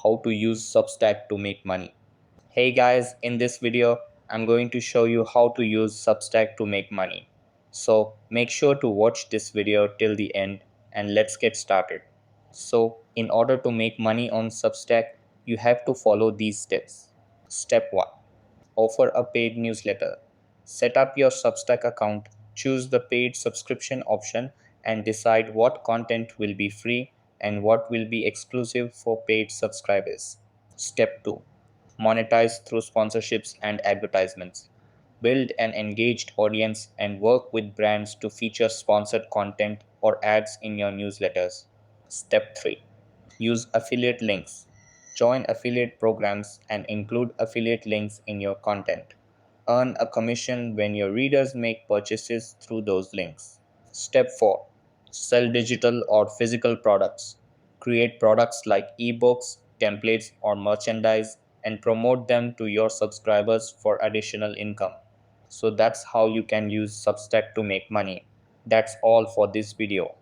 how to use Substack to make money. Hey guys, in this video, I'm going to show you how to use Substack to make money. So make sure to watch this video till the end and let's get started. So in order to make money on Substack, you have to follow these steps. Step 1. Offer a paid newsletter. Set up your Substack account, choose the paid subscription option, and decide what content will be free and what will be exclusive for paid subscribers. Step 2. Monetize through sponsorships and advertisements. Build an engaged audience and work with brands to feature sponsored content or ads in your newsletters. Step 3. Use affiliate links. Join affiliate programs and include affiliate links in your content. Earn a commission when your readers make purchases through those links. Step 4. Sell digital or physical products. Create products like ebooks, templates, or merchandise and promote them to your subscribers for additional income. So that's how you can use Substack to make money. That's all for this video.